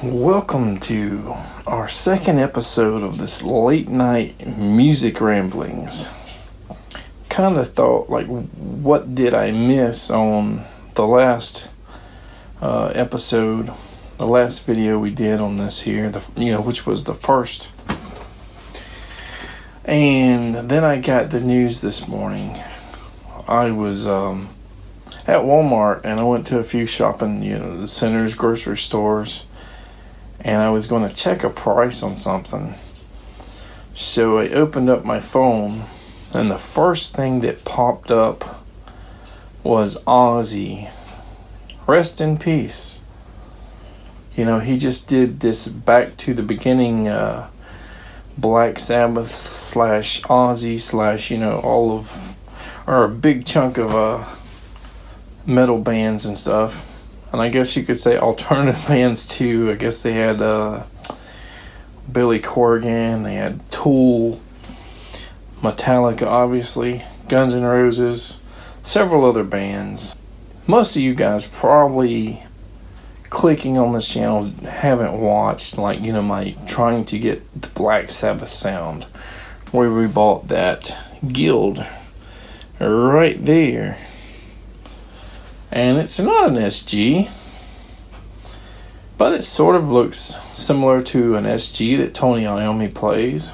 Welcome to our second episode of this late night music ramblings. Kind of thought, like, what did I miss on the last episode, the last video we did on this here, which was the first. And then I got the news this morning. I was at Walmart and I went to a few shopping, centers, grocery stores. And I was going to check a price on something. So I opened up my phone, and the first thing that popped up was Ozzy. Rest in peace. He just did this back to the beginning Black Sabbath / Ozzy / all of, or a big chunk of metal bands and stuff. And I guess you could say alternative bands too. I guess they had Billy Corgan, they had Tool, Metallica obviously, Guns N' Roses, several other bands. Most of you guys probably clicking on this channel haven't watched my trying to get the Black Sabbath sound, where we bought that guild right there. And it's not an SG, but it sort of looks similar to an SG that Tony Iommi plays.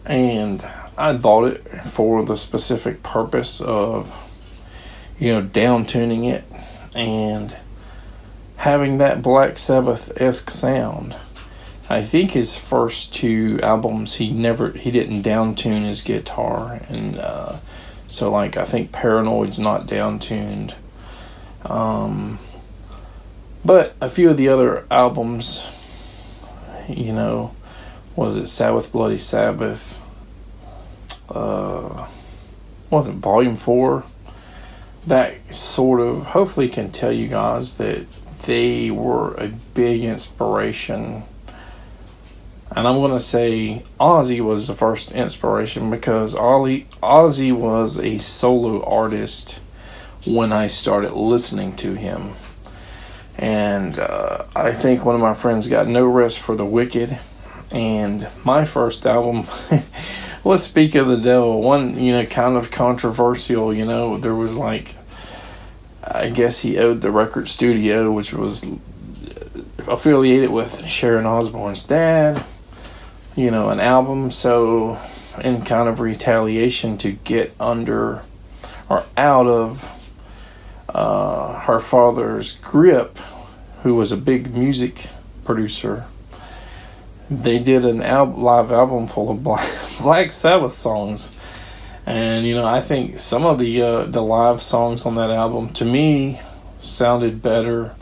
And I bought it for the specific purpose of, down tuning it and having that Black Sabbath-esque sound. I think his first two albums, he didn't down tune his guitar, and so I think Paranoid's not down tuned. But a few of the other albums, what is it, Sabbath, Bloody Sabbath, was it Volume 4? That sort of hopefully can tell you guys that they were a big inspiration. And I'm going to say Ozzy was the first inspiration, because Ozzy was a solo artist when I started listening to him. And I think one of my friends got No Rest for the Wicked. And my first album was Speak of the Devil. One, kind of controversial, there was I guess he owed the record studio, which was affiliated with Sharon Osbourne's dad, an album. So in kind of retaliation to get under or out of her father's grip, who was a big music producer, they did an live album full of Black Sabbath songs. And I think some of the live songs on that album, to me, sounded better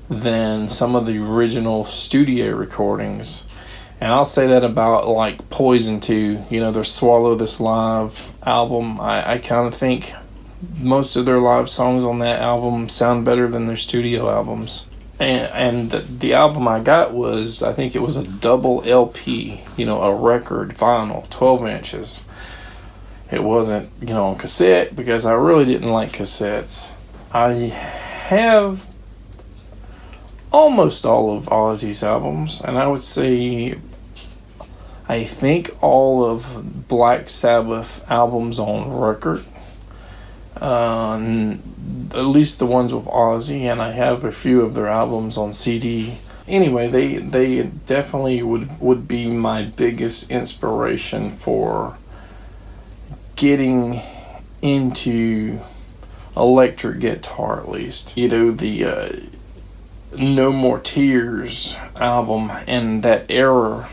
than some of the original studio recordings. And I'll say that about Poison too. Their Swallow This Live album, I kind of think most of their live songs on that album sound better than their studio albums. And the album I got was, I think it was a double LP, a record vinyl, 12 inches. It wasn't, on cassette, because I really didn't like cassettes. I have almost all of Ozzy's albums, and I would say I think all of Black Sabbath albums on record, at least the ones with Ozzy, and I have a few of their albums on CD. Anyway, they definitely would be my biggest inspiration for getting into electric guitar, at least. The No More Tears album and that era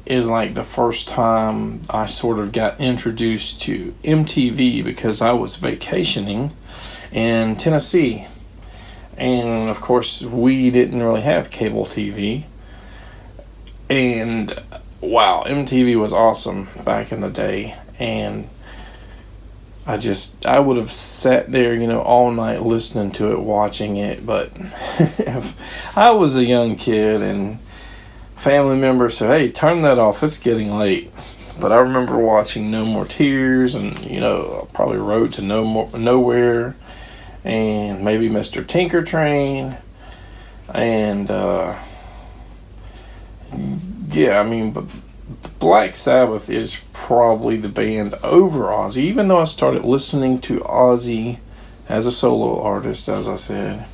is the first time I sort of got introduced to MTV, because I was vacationing in Tennessee. And of course, we didn't really have cable TV. And wow, MTV was awesome back in the day. And I would have sat there, all night listening to it, watching it. But I was a young kid, and family members said, "Hey, turn that off, it's getting late." But I remember watching No More Tears, and probably Road to Nowhere, and maybe Mr. Tinker Train, And yeah, I mean, but Black Sabbath is probably the band over Ozzy, even though I started listening to Ozzy as a solo artist, as I said.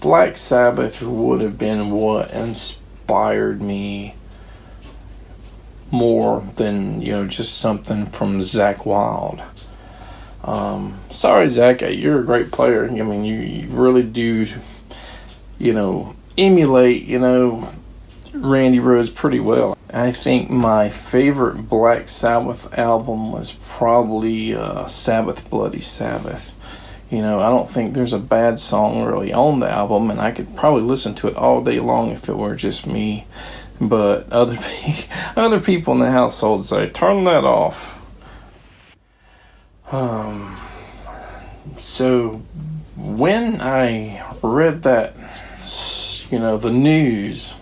Black Sabbath would have been what inspired me more than, just something from Zakk Wylde. Sorry, Zach, you're a great player. I mean, you really do, emulate, Randy Rhoads pretty well. I think my favorite Black Sabbath album was probably Sabbath Bloody Sabbath. I don't think there's a bad song really on the album, and I could probably listen to it all day long if it were just me. But other people in the household say, turn that off. So when I read that, the news,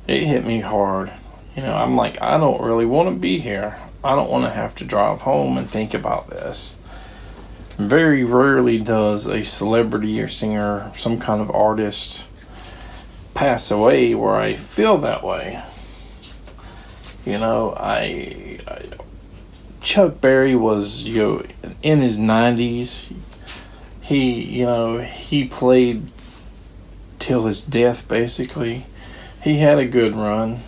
it hit me hard. I'm like, I don't really want to be here. I don't want to have to drive home and think about this. Very rarely does a celebrity or singer, some kind of artist, pass away where I feel that way. Chuck Berry was, in his 90s. He played till his death, basically. He had a good run.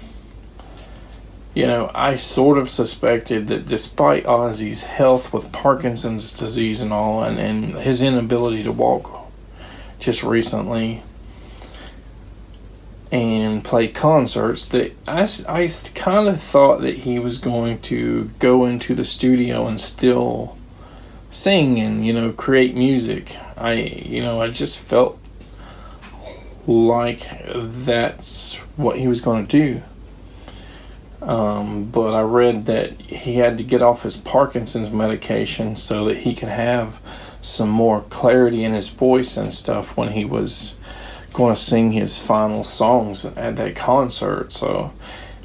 I sort of suspected that despite Ozzy's health with Parkinson's disease and all, and his inability to walk just recently and play concerts, that I kind of thought that he was going to go into the studio and still sing and, create music. I just felt like that's what he was going to do. But I read that he had to get off his Parkinson's medication so that he could have some more clarity in his voice and stuff when he was going to sing his final songs at that concert. So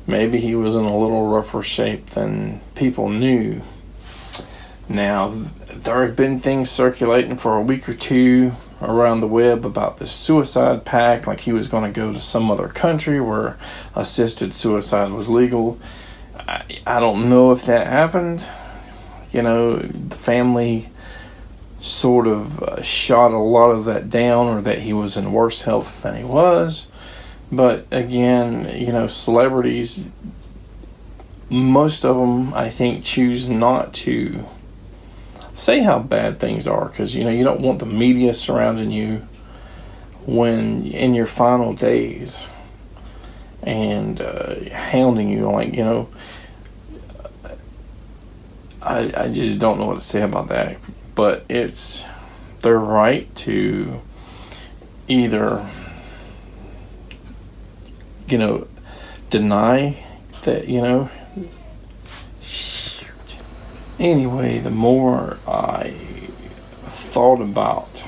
maybe he was in a little rougher shape than people knew. Now, there have been things circulating for a week or two around the web about this suicide pact, like he was going to go to some other country where assisted suicide was legal. I don't know if that happened. The family sort of shot a lot of that down, or that he was in worse health than he was. But again, celebrities, most of them, I think, choose not to say how bad things are, because you don't want the media surrounding you when in your final days and hounding you. I just don't know what to say about that. But it's their right to either deny that. Anyway, the more I thought about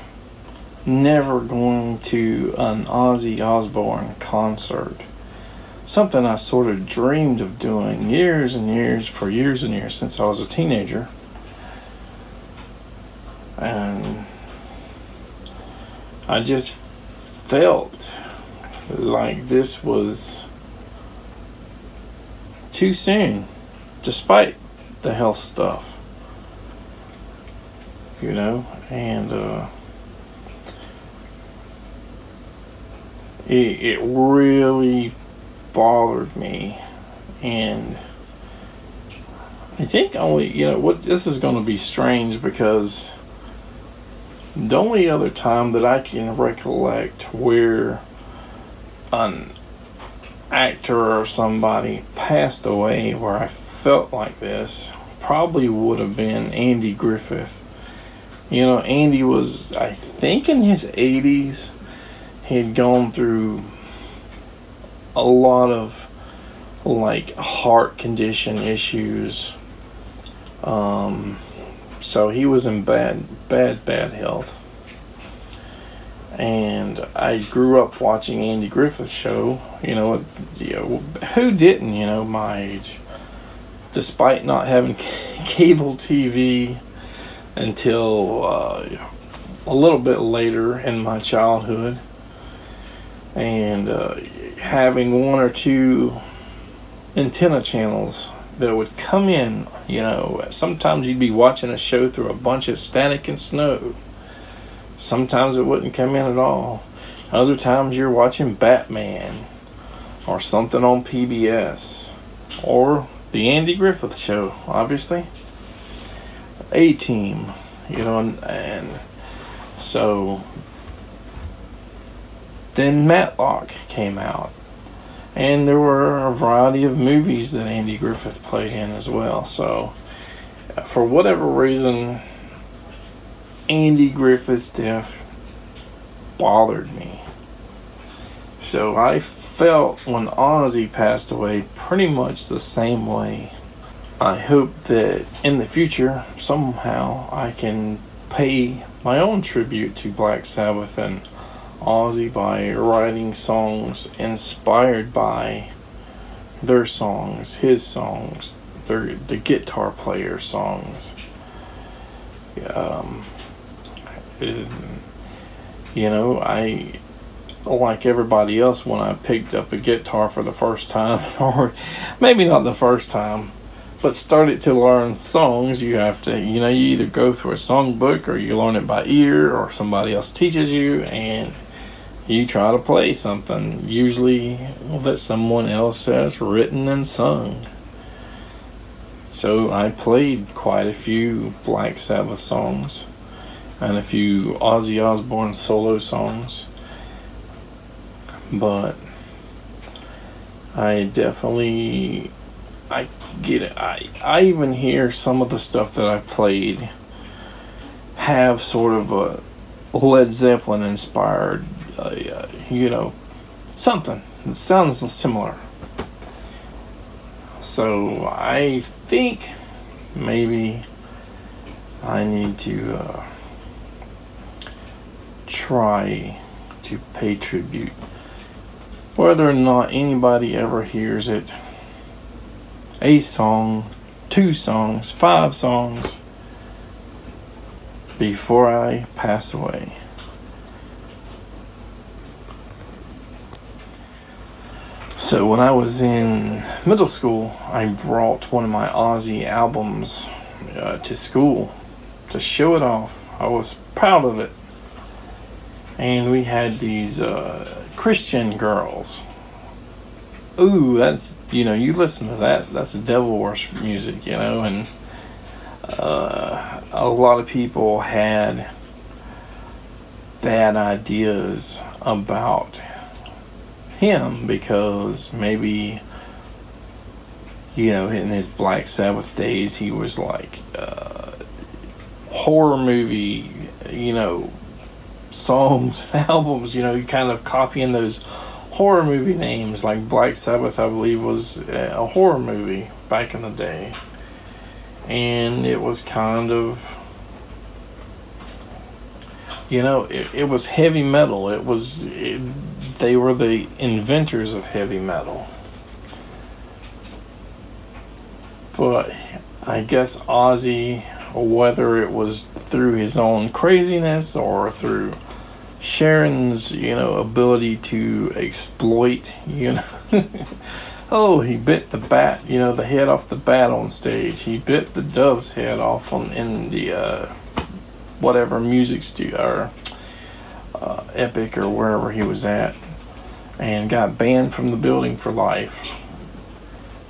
never going to an Ozzy Osbourne concert, something I sort of dreamed of doing for years and years since I was a teenager, and I just felt like this was too soon, despite the health stuff, and it really bothered me. And I think this is going to be strange, because the only other time that I can recollect where an actor or somebody passed away where I felt like this probably would have been Andy Griffith. Andy was, I think, in his 80s. He had gone through a lot of heart condition issues. So he was in bad health. And I grew up watching Andy Griffith's show. Who didn't, my age? Despite not having cable TV until a little bit later in my childhood. and having one or two antenna channels that would come in. Sometimes you'd be watching a show through a bunch of static and snow. Sometimes it wouldn't come in at all. Other times you're watching Batman or something on PBS or the Andy Griffith Show, obviously. A-Team, and so then Matlock came out, and there were a variety of movies that Andy Griffith played in as well. So for whatever reason, Andy Griffith's death bothered me. So I felt when Ozzy passed away pretty much the same way. I hope that in the future, somehow, I can pay my own tribute to Black Sabbath and Ozzy by writing songs inspired by their songs, his songs, the guitar player songs. I, like everybody else, when I picked up a guitar for the first time, or maybe not the first time, but started to learn songs, you have to, you either go through a songbook or you learn it by ear or somebody else teaches you, and you try to play something, usually that someone else has written and sung. So I played quite a few Black Sabbath songs and a few Ozzy Osbourne solo songs, but I get it. I even hear some of the stuff that I played have sort of a Led Zeppelin inspired, something that sounds similar. So I think maybe I need to try to pay tribute. Whether or not anybody ever hears it, a song, 2 songs, 5 songs before I pass away. So when I was in middle school, I brought one of my Ozzy albums to school to show it off. I was proud of it. And we had these Christian girls. Ooh, that's, you listen to that, that's devil worship music, and a lot of people had bad ideas about him because maybe, in his Black Sabbath days, he was like horror movie, songs, albums, kind of copying those horror movie names. Like Black Sabbath, I believe, was a horror movie back in the day, and it was kind of, it was heavy metal. They were the inventors of heavy metal. But I guess Ozzy, whether it was through his own craziness or through Sharon's, ability to exploit, oh, he bit the bat, the head off the bat on stage. He bit the dove's head off in the whatever music studio or Epic or wherever he was at, and got banned from the building for life.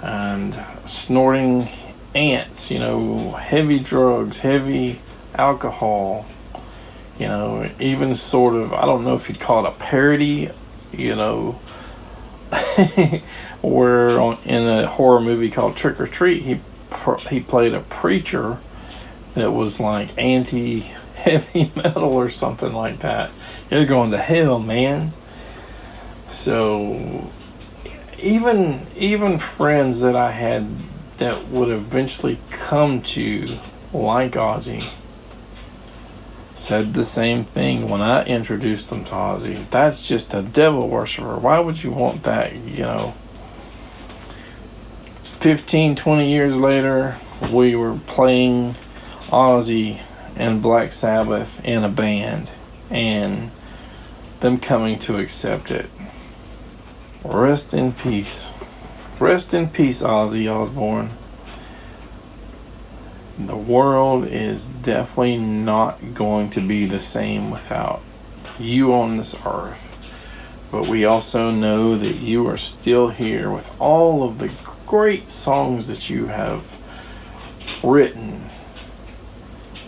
And snorting ants, heavy drugs, heavy alcohol, even sort of, I don't know if you'd call it a parody, where in a horror movie called Trick or Treat, he played a preacher that was like anti-heavy metal or something like that. You're going to hell, man. So even friends that I had that would eventually come to like Ozzy said the same thing when I introduced them to Ozzy. That's just a devil worshiper. Why would you want that? 15, 20 years later, we were playing Ozzy and Black Sabbath in a band, and them coming to accept it. Rest in peace. Rest in peace, Ozzy Osbourne. The world is definitely not going to be the same without you on this earth. But we also know that you are still here with all of the great songs that you have written.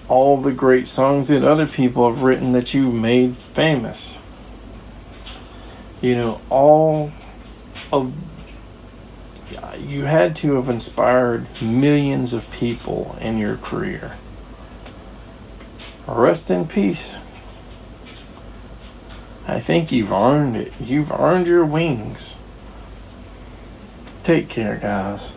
All the great songs that other people have written that you made famous. You know, all of you had to have inspired millions of people in your career. Rest in peace. I think you've earned it. You've earned your wings. Take care, guys.